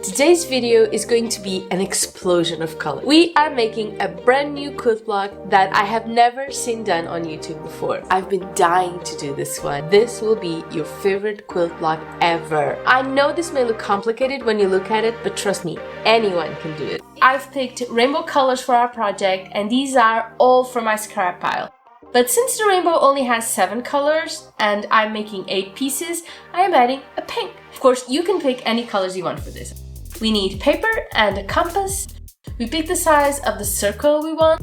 Today's video is going to be an explosion of color. We are making a brand new quilt block that I have never seen done on YouTube before. I've been dying to do this one. This will be your favorite quilt block ever. I know this may look complicated when you look at it, but trust me, anyone can do it. I've picked rainbow colors for our project, and these are all from my scrap pile. But since the rainbow only has 7 colors and I'm making 8 pieces, I am adding a pink. Of course, you can pick any colors you want for this. We need paper and a compass. We pick the size of the circle we want.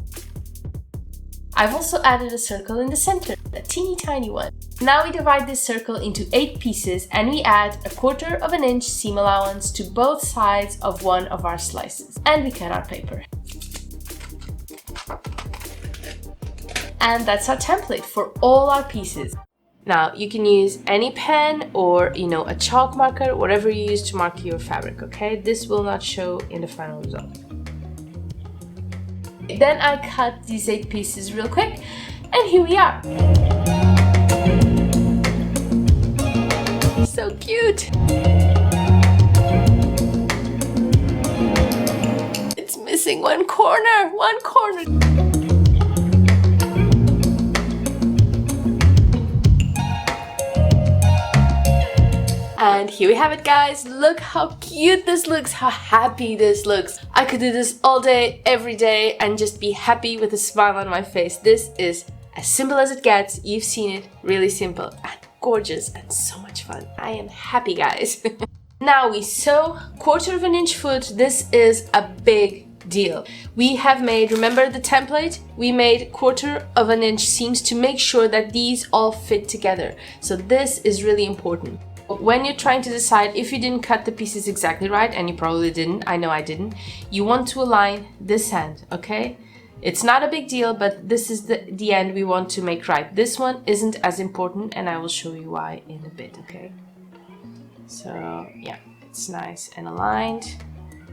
I've also added a circle in the center, a teeny tiny one. Now we divide this circle into 8 pieces and we add a 1/4 inch seam allowance to both sides of one of our slices. And we cut our paper. And that's our template for all our pieces. Now you can use any pen or a chalk marker, whatever you use to mark your fabric, okay? This will not show in the final result. Then I cut these 8 pieces real quick, and here we are. So cute! It's missing one corner. And here we have it, guys. Look how cute this looks, how happy this looks. I could do this all day, every day, and just be happy with a smile on my face. This is as simple as it gets. You've seen it, really simple and gorgeous and so much fun. I am happy, guys. Now we sew 1/4 inch foot. This is a big deal. We have made, remember the template? We made 1/4 inch seams to make sure that these all fit together. So this is really important. When you're trying to decide if you didn't cut the pieces exactly right, and you probably didn't, I know I didn't, you want to align this end, okay? It's not a big deal, but this is the end we want to make right. This one isn't as important, and I will show you why in a bit, okay? So yeah, it's nice and aligned,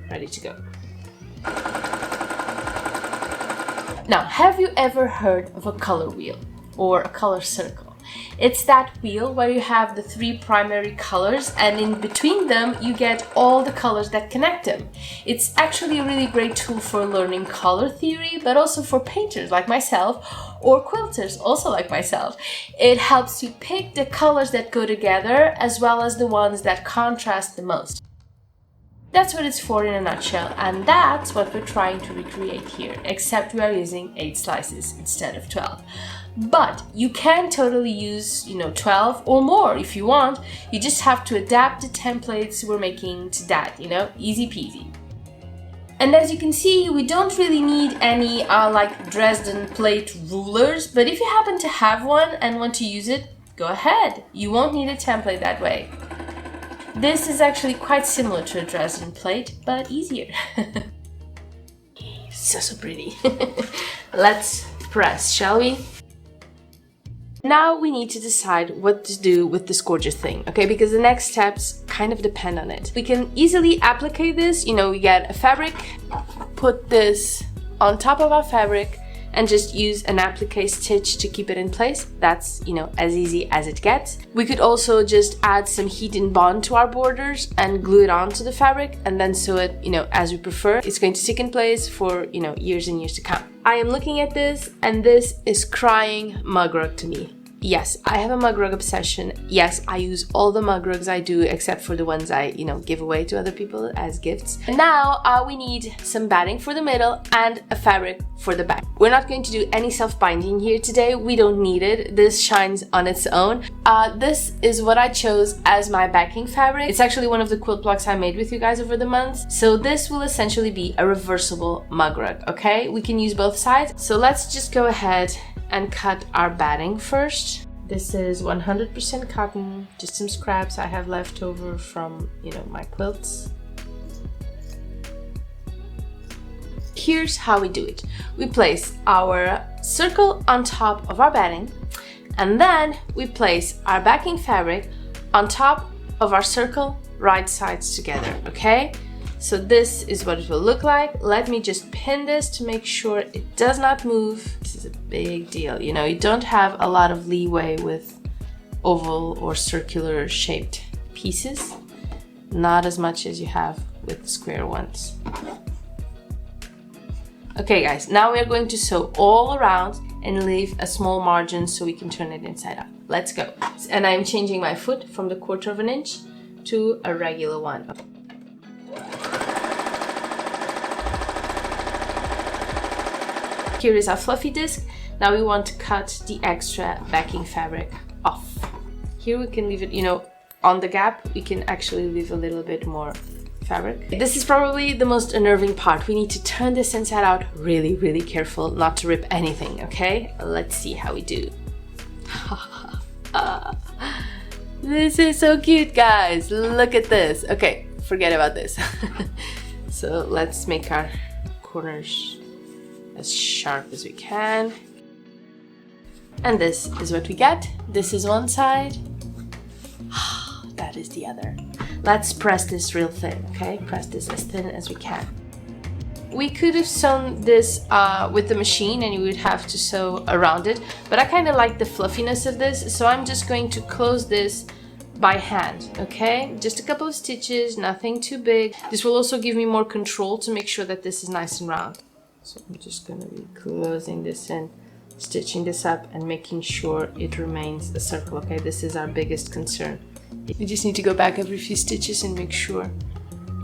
ready to go. Now, have you ever heard of a color wheel or a color circle? It's that wheel where you have the 3 primary colors, and in between them you get all the colors that connect them. It's actually a really great tool for learning color theory, but also for painters like myself or quilters also like myself. It helps you pick the colors that go together as well as the ones that contrast the most. That's what it's for in a nutshell, and that's what we're trying to recreate here, except we are using 8 slices instead of 12. But you can totally use, 12 or more if you want. You just have to adapt the templates we're making to that, easy peasy. And as you can see, we don't really need any like Dresden plate rulers, but if you happen to have one and want to use it, go ahead. You won't need a template that way. This is actually quite similar to a Dresden plate, but easier. So pretty. Let's press, shall we? Now we need to decide what to do with this gorgeous thing, okay? Because the next steps kind of depend on it. We can easily apply this, we get a fabric, put this on top of our fabric, and just use an applique stitch to keep it in place. That's, as easy as it gets. We could also just add some heat and bond to our borders and glue it onto the fabric and then sew it, as we prefer. It's going to stick in place for, years and years to come. I am looking at this and this is crying mug rug to me. Yes, I have a mug rug obsession. Yes, I use all the mug rugs I do except for the ones I, give away to other people as gifts. And now we need some batting for the middle and a fabric for the back. We're not going to do any self-binding here today. We don't need it. This shines on its own. This is what I chose as my backing fabric. It's actually one of the quilt blocks I made with you guys over the months. So this will essentially be a reversible mug rug, okay? We can use both sides. So let's just go ahead and cut our batting first. This is 100% cotton, just some scraps I have left over from, my quilts. Here's how we do it. We place our circle on top of our batting, and then we place our backing fabric on top of our circle, right sides together, okay? So this is what it will look like. Let me just pin this to make sure it does not move. This is a big deal. You don't have a lot of leeway with oval or circular shaped pieces. Not as much as you have with the square ones. Okay guys, now we are going to sew all around and leave a small margin so we can turn it inside out. Let's go. And I'm changing my foot from the 1/4 of an inch to a regular one. Here is our fluffy disc. Now we want to cut the extra backing fabric off. Here we can leave it, you know, on the gap, we can actually leave a little bit more fabric. This is probably the most unnerving part. We need to turn this inside out really, really careful not to rip anything, okay? Let's see how we do. This is so cute, guys. Look at this. Okay, forget about this. So let's make our corners as sharp as we can. And this is what we get. This is one side. That is the other. Let's press this real thin, okay? Press this as thin as we can. We could have sewn this with the machine and you would have to sew around it, but I kind of like the fluffiness of this, so I'm just going to close this by hand, okay? Just a couple of stitches, nothing too big. This will also give me more control to make sure that this is nice and round. So I'm just gonna be closing this in, stitching this up and making sure it remains a circle, okay? This is our biggest concern. We just need to go back every few stitches and make sure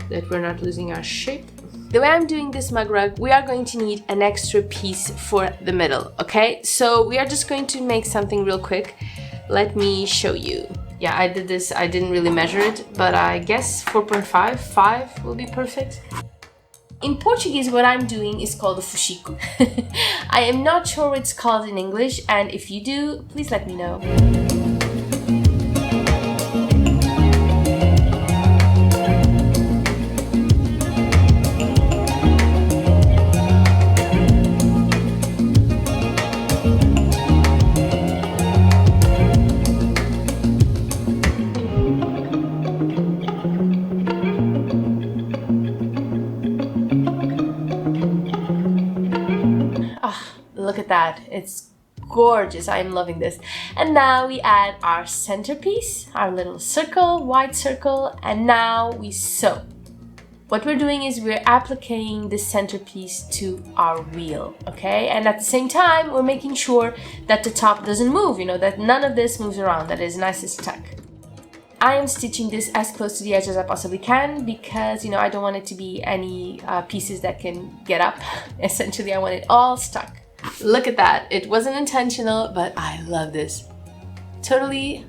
that we're not losing our shape. The way I'm doing this mug rug, we are going to need an extra piece for the middle, okay? So we are just going to make something real quick. Let me show you. Yeah, I did this, I didn't really measure it, but I guess 4.5, 5 will be perfect. In Portuguese, what I'm doing is called a fuxico. I am not sure what it's called in English, and if you do, please let me know. Look at that, it's gorgeous. I'm loving this. And now we add our centerpiece, our little circle, wide circle, and now we sew. What we're doing is we're applying this centerpiece to our wheel, okay? And at the same time, we're making sure that the top doesn't move, you know, that none of this moves around, that is nice and stuck. I am stitching this as close to the edge as I possibly can because, you know, I don't want it to be any pieces that can get up. Essentially, I want it all stuck. Look at that. It wasn't intentional, but I love this. Totally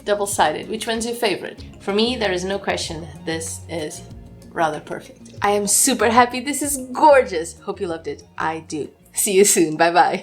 double-sided. Which one's your favorite? For me, there is no question. This is rather perfect. I am super happy. This is gorgeous. Hope you loved it. I do. See you soon. Bye-bye.